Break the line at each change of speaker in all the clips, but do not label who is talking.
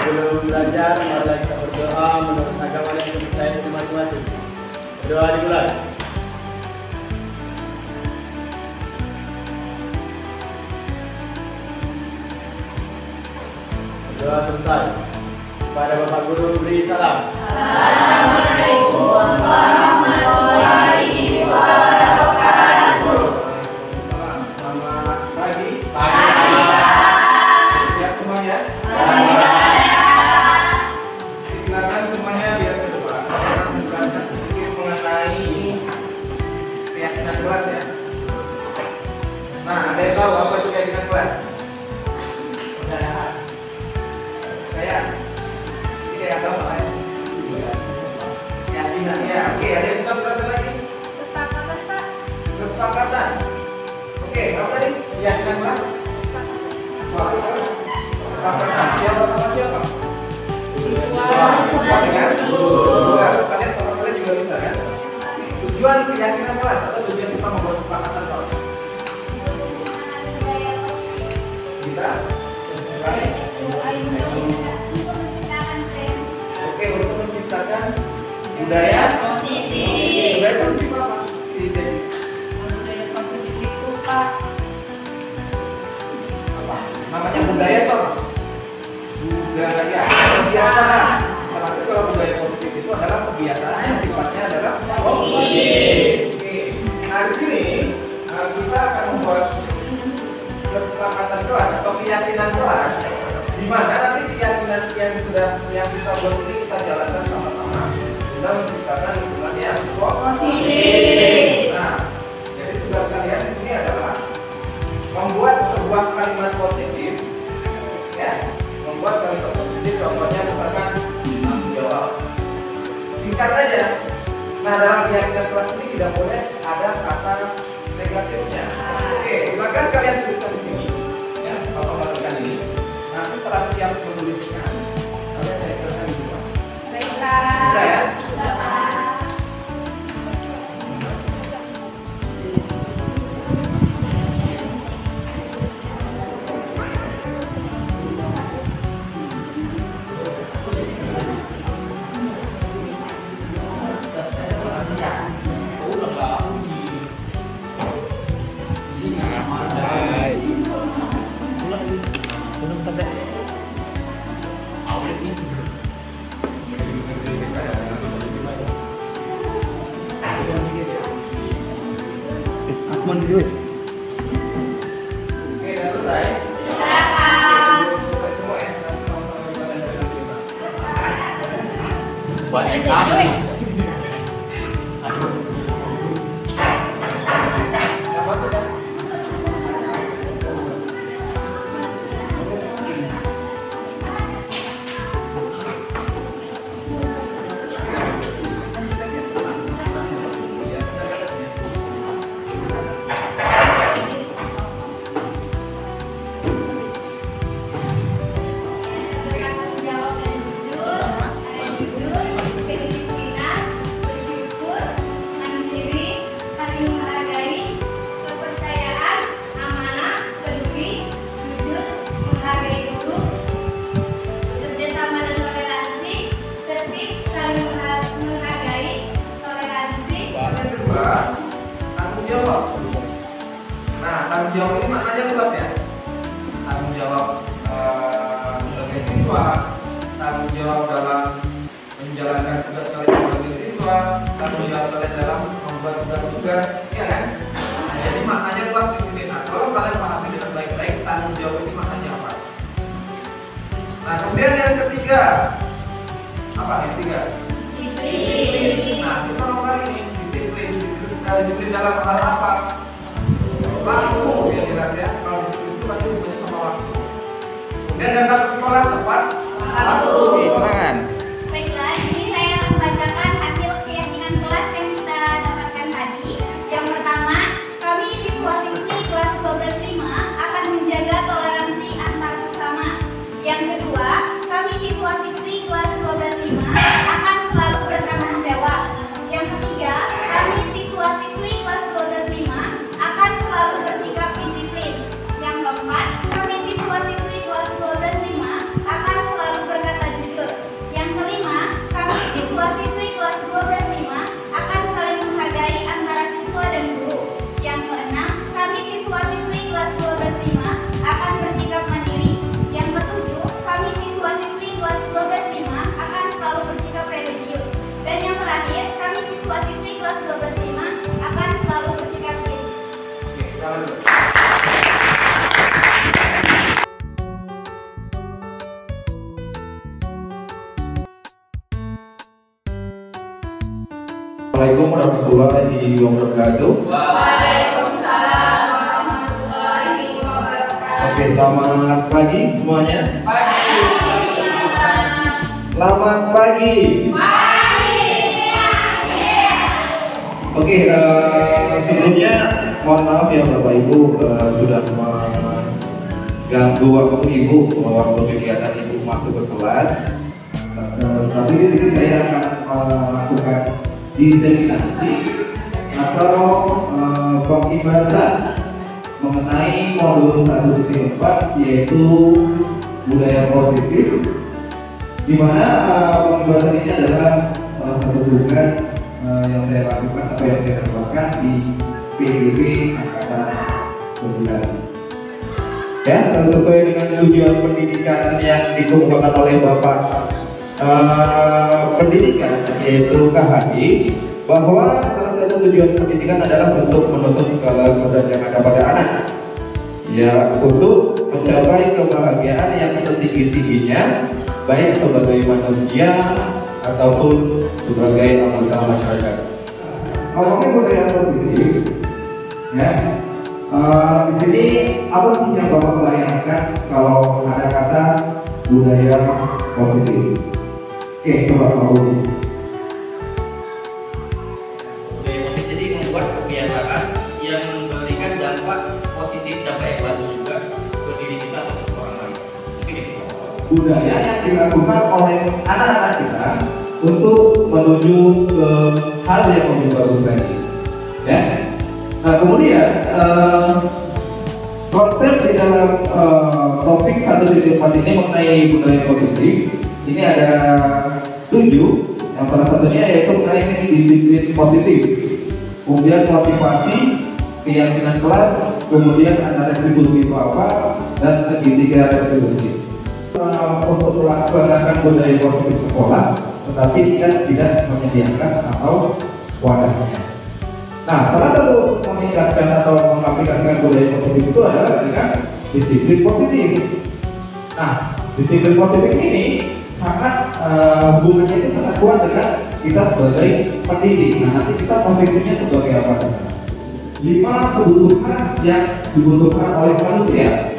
Sebelum belajar, marilah kita berdoa menurut agama dan kepercayaan kita masing-masing. Berdoa dimulai. Berdoa selesai. Kepada Bapak Guru beri salam.
Assalamualaikum warahmatullahi wabarakatuh.
Selamat pagi.
Pagi.
Siap semuanya? Silakan semuanya lihat ke depan. Kita menjelaskan sedikit mengenai keyakinan kelas ya. Nah, ada yang tahu apa itu keyakinan kelas? Saya ini yang tahu apa ya? Keyakinan ya. Oke, ada yang bisa belajar lagi? Kesepakatan. Oke, apa tadi? Keyakinan kelas? Kesepakatan. Siapa sama siapa? Kalian sama kalian juga bisa kan? Tujuan keyakinan kelas atau tujuan kita membuat kesepakatan kelas? Kita? Oke, untuk menciptakan budaya positif. Budaya positif apa?
Budaya positif itu Pak.
Apa? Namanya budaya apa? Budaya kebiasaan. Tapi kalau budaya positif itu adalah kebiasaan yang sifatnya adalah positif. Oke. Nah di sini kita akan membuat kesepakatan kelas atau keyakinan kelas, di mana nanti keyakinan yang kita buat ini kita jalankan sama-sama. Kita menciptakan lingkungan yang positif. Nah, jadi tugas kalian di sini adalah membuat sebuah kalimat positif, ya, membuat kalimat positif. Contohnya misalkan tanggung jawab. Singkat saja. Nah, dalam keyakinan kelas ini tidak boleh ada kata negatifnya. Oke, silakan kalian tuliskan di sini. Ya, Bapak melakukan ini. Nanti setelah siap menuliskan, kalian tempelkan di rumah. Bisa ya? Oke, sudah selesai? Silakan. Selesai semua ya? Buat eksamen. Tanggung jawab. Nah, tanggung jawab ini maknanya luas ya. Tanggung jawab sebagai siswa, tanggung jawab dalam menjalankan tugas kalian sebagai siswa, tanggung jawab kalian dalam membuat tugas-tugas, ya kan? Nah, jadi maknanya luas di sini. Nah, kalau kalian pahami dengan baik-baik, tanggung jawab ini maknanya apa? Nah, kemudian yang ketiga, apa yang ketiga? Disiplin. Nah, kita mau kali ini disiplin dalam hal apa? Waktu, ya jelas ya. Kalau disiplin itu pasti hubungannya sama waktu. Kemudian datang ke sekolah tepat waktu. Silakan.
Baiklah, ini saya akan membacakan hasil keyakinan kelas yang kita dapatkan tadi. Yang pertama, kami siswa-siswi kelas 12-5 akan menjaga toleransi antar sesama. Yang kedua, kami siswa-siswi kelas 12-5 akan selalu bertanggung jawab. Yang ketiga, kami siswa-siswi kelas 12-5 akan selalu bersikap disiplin. Yang keempat, kami siswa-siswi kelas 12-5 akan selalu berkata
Assalamualaikum warahmatullahi wabarakatuh.
Waalaikumsalam warahmatullahi wabarakatuh.
Oke, selamat pagi semuanya. Selamat pagi. Oke, sebelumnya mohon maaf ya Bapak Ibu sudah mengganggu waktu Ibu waktu kegiatan Ibu masuk ke kelas. Tapi di sini saya akan melakukan diseminasi atau pengibatan mengenai modul 1.4 yaitu budaya positif, di mana pengibatan ini adalah salah satu tugas yang saya lakukan atau yang saya lakukan di PDB Angkatan 9. Ya, sesuai dengan tujuan pendidikan yang dikemukakan oleh Bapak pendidikan yaitu KHI, bahwa salah satu tujuan pendidikan adalah untuk menutup segala keadaan yang ada pada anak, ya, untuk mencapai kebahagiaan yang setinggi-tingginya baik sebagai manusia ataupun sebagai anggota masyarakat. Ngomongin budaya positif, ya, di sini apa sih yang Bapak bayangkan kalau ada kata budaya positif? Oke, coba Pak Budi.
Budaya positif jadi membuat kebiasaan yang memberikan dampak positif, dampak yang bagus juga ke diri kita atau ke orang lain.
Budaya yang dilakukan oleh anak-anak kita untuk menuju ke hal yang lebih bagus lagi, ya. Nah, kemudian konsep di dalam topik 1.4 ini mengenai budaya positif ini ada 7. Yang salah satunya yaitu mengenai disiplin positif, kemudian motivasi, keyakinan kelas, kemudian ada retribusi itu apa, dan segitiga retribusi. Untuk melaksanakan budaya positif sekolah, tetapi kita tidak menyediakan atau wadahnya. Nah, salah satu meningkatkan atau mengaplikasikan budaya positif itu adalah dengan disiplin positif. Nah, disiplin positif ini sangat hubungannya itu sangat kuat dengan kita sebagai pendidik. Nah, nanti kita posisinya sebagai apa? 5 kebutuhan yang dibutuhkan oleh manusia.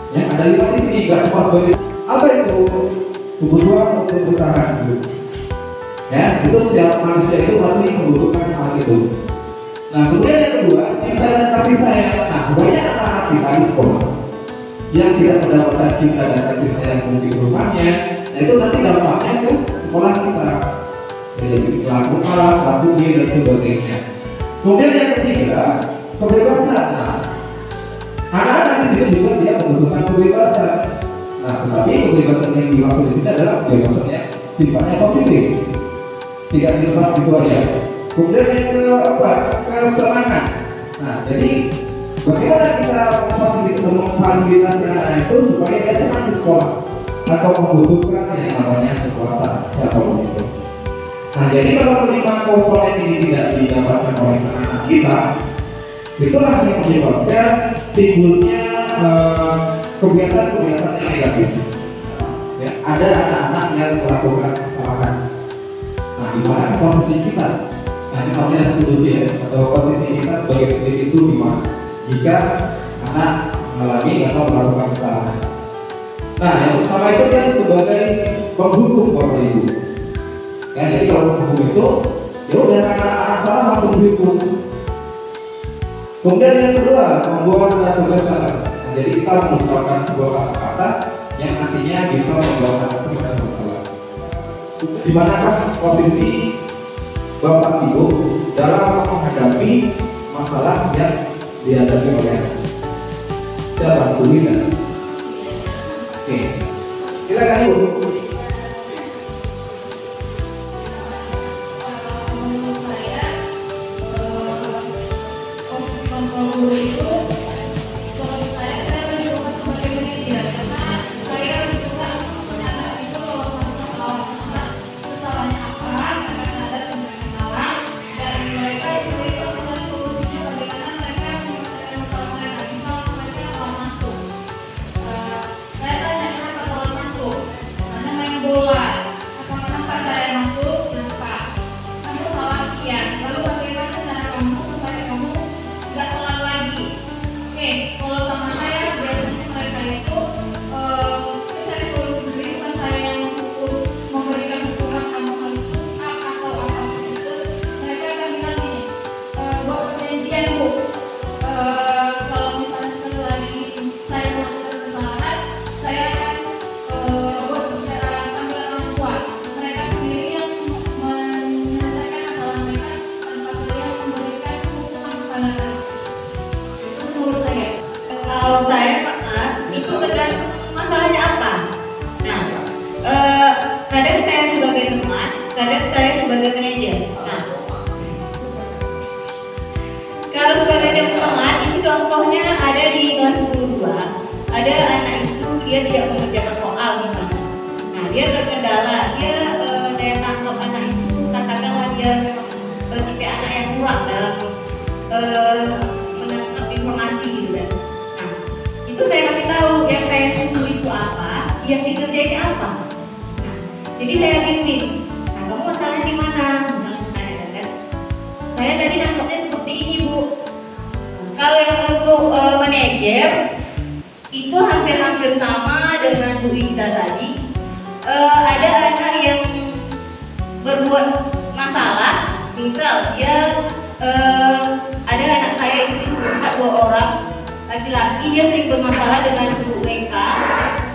Ya, ada 5 di sini, nggak cuma sebagai apa itu kebutuhan untuk bertahan hidup. Ya, itu setiap manusia itu pasti membutuhkan hal itu. Nah, kemudian yang kedua, cinta dan kasih sayang. Nah, banyak anak-anak kita di sekolah yang tidak mendapatkan cinta dan kasih sayang untuk kehidupannya, nah itu nanti dampaknya ke sekolah kita, jadi melakukan laku B dan sebagainya. Kemudian yang ketiga, kebebasan. Nah, anak-anak di sini juga dia membutuhkan kebebasan. Nah, tetapi kebebasan yang dimaksud di sini adalah kebebasan yang sifatnya positif, tidak dilepas itu aja. Kemudian yang keempat, kesenangan. Nah, jadi bagaimana kita memfasilitasi anak itu supaya dia senang di sekolah atau membutuhkan yang namanya kekuasaan siapapun itu. Nah, jadi kalau 5 komponen ini tidak didapatkan oleh anak-anak kita, itulah yang menyebabkan timbulnya kebiasaan-kebiasaan yang negatif. Ya, ada anak-anak yang melakukan kesalahan. Nah, di mana posisi kita? Nah, ini namanya institusi ya, atau posisi kita sebagai pendidik itu di mana? Jika anak mengalami atau melakukan kesalahan. Nah, yang pertama itu dia sebagai penghukum Bapak Ibu. Ya, jadi kalau penghukum itu, ya udah anak-anak salah langsung dihukum. Kemudian yang kedua, membuat tugas salah. Nah, jadi kita mengucapkan sebuah kata-kata yang nantinya bisa membawa anak kepada masalah. Di manakah posisi Bapak Ibu dalam menghadapi masalah yang dihadapi oleh anak? Saya bantu kita. Oke, silakan Ibu.
Menurut saya, guru itu, kalau saya lebih suka sebagai pendidik, karena saya lebih suka anak itu kalau melakukan kesalahannya apa, ada tindakan dan mereka itu dengan solusinya bagaimana mereka menyelesaikan masalah mereka. Misal mereka mau masuk, saya tanya kenapa kalau masuk, karena saya sebagai manajer. Nah, kalau sebagai teman itu contohnya ada di kelas 22, ada anak itu dia tidak mengerjakan soal misalnya. Nah, dia terkendala, dia daya tangkap anak itu katakanlah dia memang tipe anak yang kurang dalam menangkap informasi gitu kan. Nah, itu saya kasih tahu yang saya tunggu itu apa, yang dikerjain apa. Nah, jadi saya bimbing. Nah, kamu masalahnya di mana? Misalnya kan, saya tadi nangkapnya seperti ini Bu. Kalau yang untuk manajer itu hampir-hampir sama dengan Bu Ida tadi. Ada anak yang berbuat masalah, misal dia ada anak saya itu 2 orang laki-laki, dia sering bermasalah dengan Bu WK.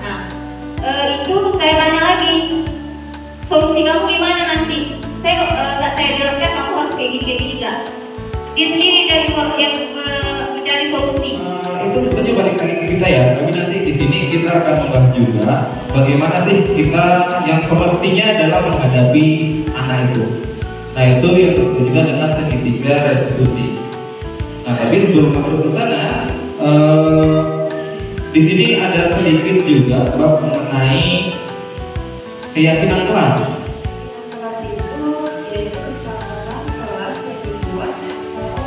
Nah, itu saya tanya lagi, solusi kamu gimana nanti? Saya jelaskan kamu harus kayak gini nggak? Dia sendiri dari yang mencari solusi.
Itu sebenarnya balik lagi ke kita ya, tapi nanti di sini kita akan membahas juga bagaimana sih kita yang semestinya dalam menghadapi anak itu. Nah itu yang disebut juga dengan segitiga restitusi. Nah tapi sebelum masuk ke sana, di sini ada sedikit juga bab mengenai keyakinan kelas.
Kelas itu yaitu kelas yang dibuat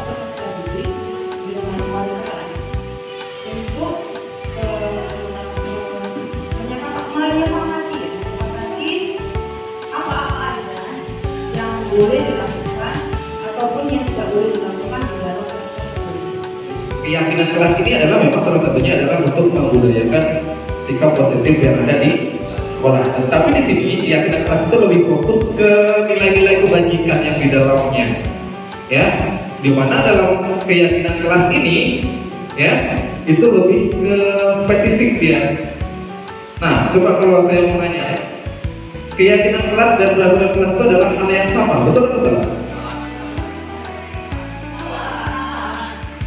peserta didik dengan warga untuk menyepakati apa-apa aja yang boleh dilakukan ataupun yang tidak boleh dilakukan di dalam
Keyakinan kelas ini adalah memang salah satunya adalah untuk membudayakan sikap positif yang ada di sekolah. Tetapi di sini keyakinan kelas itu lebih fokus ke nilai-nilai kebajikan yang di dalamnya, ya. Dimana dalam keyakinan kelas ini, ya, itu lebih ke spesifik dia. Nah, coba kalau saya mau nanya, keyakinan kelas dan peraturan kelas itu adalah hal yang sama, betul atau salah?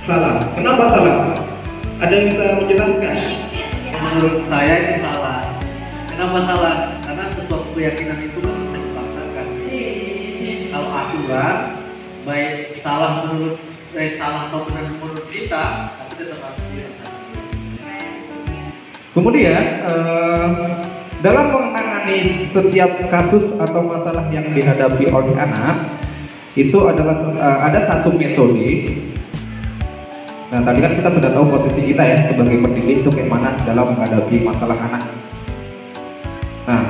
Salah. Kenapa salah? Ada yang bisa menjelaskan?
Menurut saya ini salah. Kenapa salah? Karena sesuatu keyakinan itu kan bisa dipaksakan. Kalau aturan, baik salah atau benar menurut kita, tapi tetap harus dilaksanakan.
Kemudian dalam menangani setiap kasus atau masalah yang dihadapi oleh anak itu adalah ada satu metode. Nah tadi kan kita sudah tahu posisi kita ya sebagai pendidik itu kayak mana dalam menghadapi masalah anak. Nah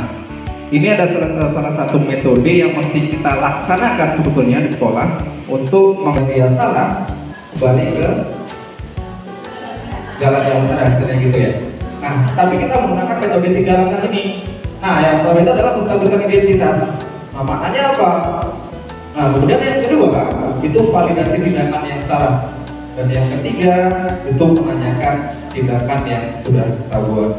ini ada salah satu metode yang mesti kita laksanakan sebetulnya di sekolah untuk membantu salah kembali ke jalan yang benar, istilahnya gitu ya. Nah, tapi kita menggunakan metode 3 langkah ini. Nah, yang pertama itu adalah bukan identitas. Nah, maknanya apa? Nah, kemudian yang kedua itu validasi tindakan yang salah. Dan yang ketiga itu menanyakan tindakan yang sudah kita buat.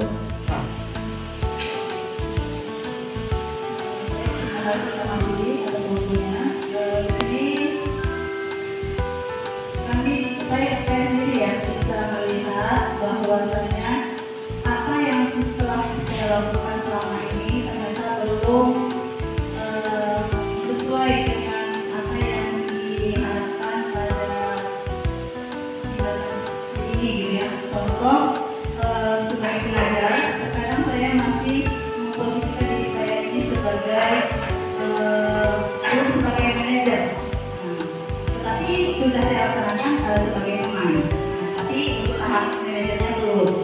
Saya sendiri ya bisa melihat bahwasanya apa yang telah saya lakukan selama ini ternyata belum sesuai dengan apa yang diharapkan pada ini gitu ya. Contoh sebagai pelajar, terkadang saya masih memposisikan diri saya ini sebagai sebagai manajer. Tapi sudah saya laksanakan sebagai teman. Tapi untuk tahap manajernya belum.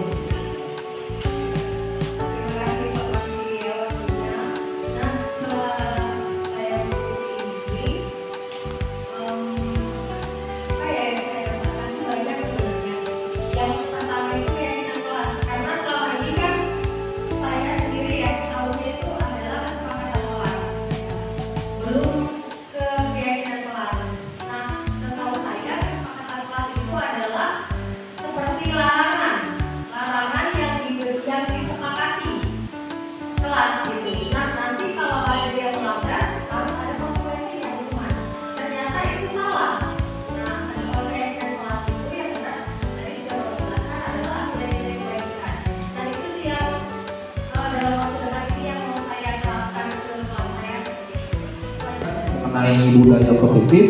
mengenai budaya positif.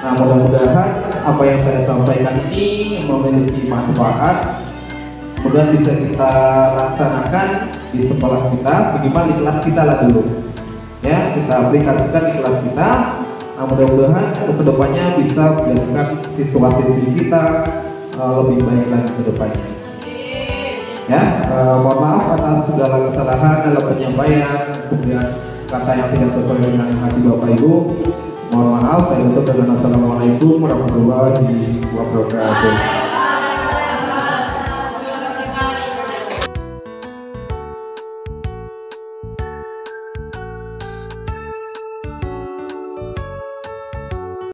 Nah, mudah-mudahan apa yang saya sampaikan ini memiliki manfaat, kemudian bisa kita laksanakan di sekolah kita, minimal di kelas kita lah dulu. Ya, kita aplikasikan di kelas kita. Nah, mudah-mudahan kedepannya bisa menjadikan siswa-siswi kita lebih baik lagi ke depannya. Ya, mohon maaf atas segala kesalahan dalam penyampaian, kemudian kata yang tidak sesuai dengan hati Bapak Ibu. Mohon maaf, saya tutup dengan Assalamualaikum warahmatullahi wabarakatuh.